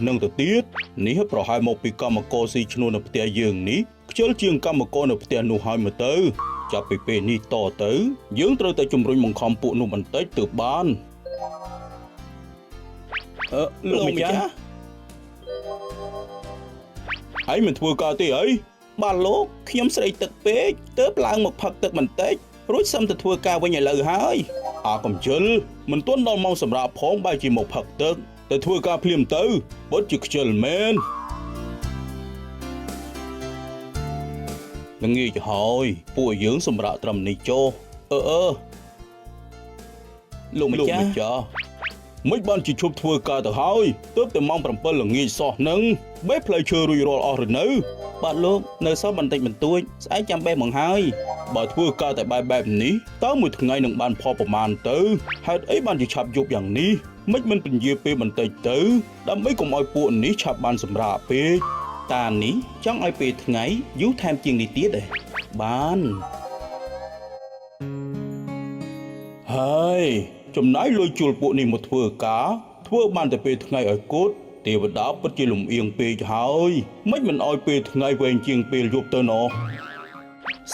នឹងទៅទៀតនេះប្រហែលមកពីកម្មករស៊ីឈ្នួលនៅផ្ទះយើងនេះខ្ជិលជាងកម្មករនៅផ្ទះនោះហើយមើលទៅចាប់ពីពេលនេះតទៅយើងត្រូវតែជំរុញបង្ខំពួកនោះបន្តិចទៅបានលោកម្ចាស់ហើយមិនធ្វើការទេអីបាទលោកខ្ញុំស្រេកទឹកពេកទើបឡើងមកផឹកទឹកបន្តិចរួចសឹមទៅធ្វើការវិញឥឡូវហើយអាកំជិលមិនទាន់ដល់ម៉ោងសម្រាប់ផងបែរជាមកផឹកទឹកទៅធ្វើការភ្លាមទៅពិតជាខ្ជិលមែននឹងងាយទៅហើយពួកយើងសម្រាប់ត្រឹមនេះចុះលោកម្ចាស់មិនបានជាឈប់ធ្វើការទៅហើយទើបតែម៉ោង7ល្ងាចសោះនឹងបេះផ្លែឈើរួចរាល់អស់ឬនៅបាទលោកនៅសល់បន្តិចបន្តួចស្អែកចាំបេះមកហើយបើធ្វើការតែបែបនេះតើមួយថ្ងៃនឹងបានផលប្រមាណទៅហេតុអីបានជាឆាប់យប់យ៉ាងនេះមិនពន្យាពេលបន្តិចទៅដើម្បីកុំឲ្យពួកនេះឆាប់បានសម្រាកពេកតានេះចង់ឲ្យពេលថ្ងៃយូរថែមជាងនេះទៀតបានហើយចំណាយលុយជួលពួកនេះមកធ្វើការធ្វើបានតែពេលថ្ងៃឲ្យគត់ទេវតាពិតជាលំអៀងពេកហើយមិនឲ្យពេលថ្ងៃវែងជាងពេលយប់ទៅណោះ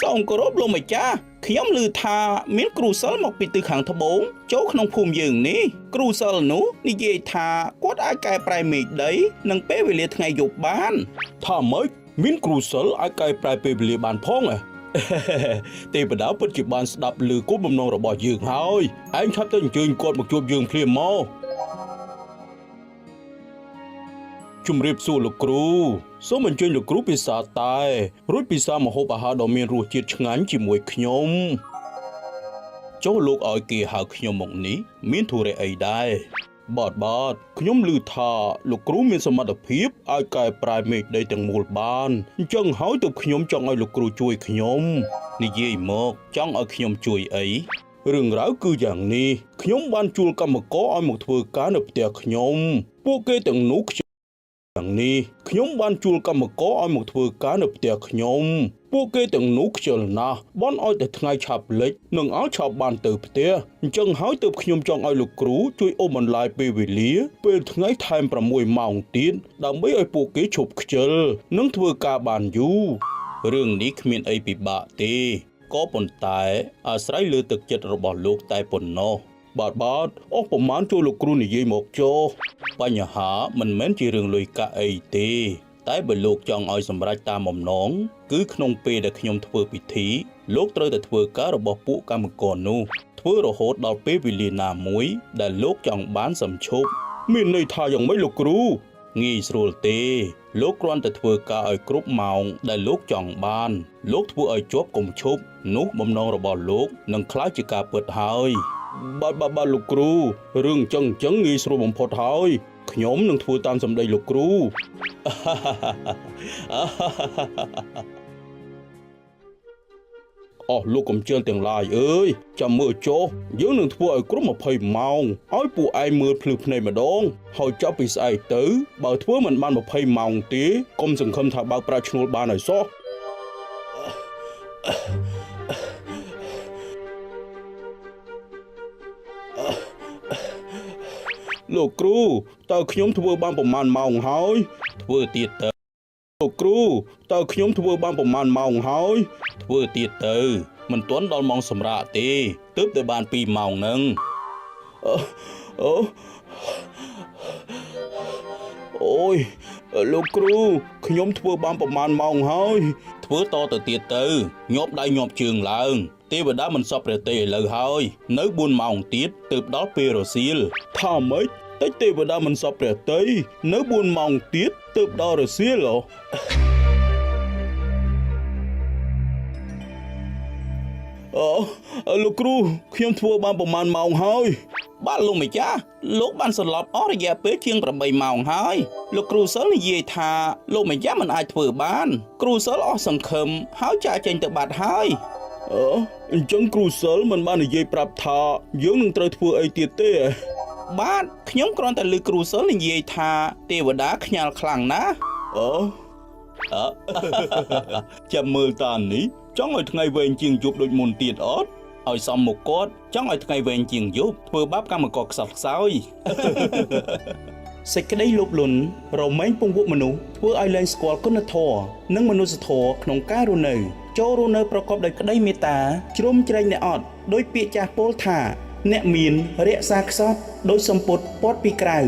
សូមគោរពលោកម្ចាស់ខ្ញុំឮថាមានគ្រូសិលមកពីទិសខាងត្បូងចូលក្នុងភូមិយើងនេះគ្រូសិលនោះនិយាយថាគាត់អាចកែប្រែមេឃដីនិងពេលវេលាថ្ងៃយប់បានថាម៉េចមានគ្រូសិលអាចកែប្រែពេលវេលាបានផងទេវតាពិតជាបានស្ដាប់ឮគោលបំណងរបស់យើងហើយឯងឆាប់ទៅអញ្ជើញគាត់មកជួបយើងភ្លាមមកជំរាបសួរលោកគ្រូសូមអញ្ជើញលោកគ្រូពិសាតែរួចពិសាម្ហូបអាហារដ៏មានរសជាតិឆ្ងាញ់ជាមួយខ្ញុំចូលលោកឲ្យគេហៅខ្ញុំមកនេះមានធុរៈអីដែរបាទខ្ញុំឮថាលោកគ្រូមានសមត្ថភាពឲ្យកែប្រែមេឃដីទាំងមូលបានអញ្ចឹងហើយទើបខ្ញុំចង់ឲ្យលោកគ្រូជួយខ្ញុំនិយាយមកចង់ឲ្យខ្ញុំជួយអីរឿងរ៉ាវគឺយ៉ាងនេះខ្ញុំបានជួលកម្មករឲ្យមកធ្វើការនៅផ្ទះខ្ញុំពួកគេទាំងនោះយ៉ាងនេះខ្ញុំបានជួលកម្មករឲ្យមកធ្វើការនៅផ្ទះខ្ញុំពួកគេទាំងនោះខ្ជិលណាស់បន់ឲ្យតែថ្ងៃឆាប់លិចនឹងឲ្យឆាប់បានទៅផ្ទះអញ្ចឹងហើយទើបខ្ញុំចង់ឲ្យលោកគ្រូជួយអូសបន្លាយពេលវេលាពេលថ្ងៃថែម6ម៉ោងទៀតដើម្បីឲ្យពួកគេឈប់ខ្ជិលនិងធ្វើការបានយូររឿងនេះគ្មានអីពិបាកទេក៏ប៉ុន្តែអាស្រ័យលើទឹកចិត្តរបស់លោកតែប៉ុណ្ណោះបាទអស់ប្រមាណចូលលោកគ្រូនិយាយមកចុះបញ្ហាមិនមែនជារឿងលុយកាក់អីទេតែបើលោកចង់ឲ្យសម្រេចតាមបំណងគឺក្នុងពេលដែលខ្ញុំធ្វើពិធីលោកត្រូវតែធ្វើការរបស់ពួកកម្មករនោះធ្វើរហូតដល់ពេលវេលាណាមួយដែលលោកចង់បានសំឈប់មានន័យថាយ៉ាងម៉េចលោកគ្រូងាយស្រួលទេលោកគ្រាន់តែធ្វើការឲ្យគ្រប់ម៉ោងដែលលោកចង់បានលោកធ្វើឲ្យជាប់កុំឈប់នោះបំណងរបស់លោកនឹងក្លាយជាការពិតហើយបាទលោកគ្រូរឿងអញ្ចឹងងាយស្រួលបំផុតហើយខ្ញុំនឹងធ្វើតាមសម្ដីលោកគ្រូអស់លោកកំជិលទាំងឡាយអើយចាំមើលចុះយើងនឹងធ្វើឲ្យគ្រប់20ម៉ោងឲ្យពួកឯងមើលភ្លឺភ្នែកម្ដងហើយចាប់ពីស្អែកទៅបើធ្វើមិនបាន20ម៉ោងទេកុំសង្ឃឹមថាបើកប្រាក់ឈ្នួលបានហើយសោះលោកគ្រូតើខ្ញុំធ្វើបានប្រមាណម៉ោងហើយធ្វើទៀតទៅលោកគ្រូតើខ្ញុំធ្វើបានប្រមាណម៉ោងហើយធ្វើទៀតទៅមិនទាន់ដល់ម៉ោងសម្រាកទេទើបតែបាន2ម៉ោងហ្នឹងអូយលោកគ្រូខ្ញុំធ្វើបានប្រមាណម៉ោងហើយធ្វើតទៅទៀតទៅញាប់ដៃញាប់ជើងឡើងទេវតាមិនសពព្រះទេឥឡូវហើយនៅ4ម៉ោងទៀតទើបដល់ពេលរសៀលថាម៉េចតែទេវតាមិនសពព្រះទេនៅ4ម៉ោងទៀតទើបដល់រសៀលលោកគ្រូខ្ញុំធ្វើបានប្រមាណម៉ោងហើយបាទលោកម្ចាស់លោកបានសន្លប់អស់រយៈពេលជាង8ម៉ោងហើយលោកគ្រូសិលនិយាយថាលោកម្ចាស់មិនអាចធ្វើបានគ្រូសិលអស់សង្ឃឹមហើយចាកចេញទៅបាត់ហើយអញ្ចឹងគ្រូសិលមិនបាននិយាយប្រាប់ថាយើងនឹងត្រូវធ្វើអីទៀតទេបាទខ្ញុំគ្រាន់តែឮគ្រូសិលនិយាយថាទេវតាខ្ញាល់ខ្លាំងណាស់ចាំមើលតានេះចង់ឲ្យថ្ងៃវែងជាងយប់ដូចមុនទៀតអត់ឲ្យសមមុខគាត់ចង់ឲ្យថ្ងៃវែងជាងយប់ធ្វើបាបកម្មករខ្សត់ខ្សោយ សេចក្តីលោភលន់រមែងពង្វក់មនុស្សធ្វើឲ្យលែងស្គាល់គុណធម៌និងមនុស្សធម៌ក្នុងការរស់នៅចូលរស់នៅប្រកបដោយក្តីមេត្តាជ្រុំជ្រែងអ្នកអត់ដោយពាក្យចាស់ពោលថាអ្នកមានរក្សាខ្សត់ដោយសម្ពុតពាត់ពីក្រៅ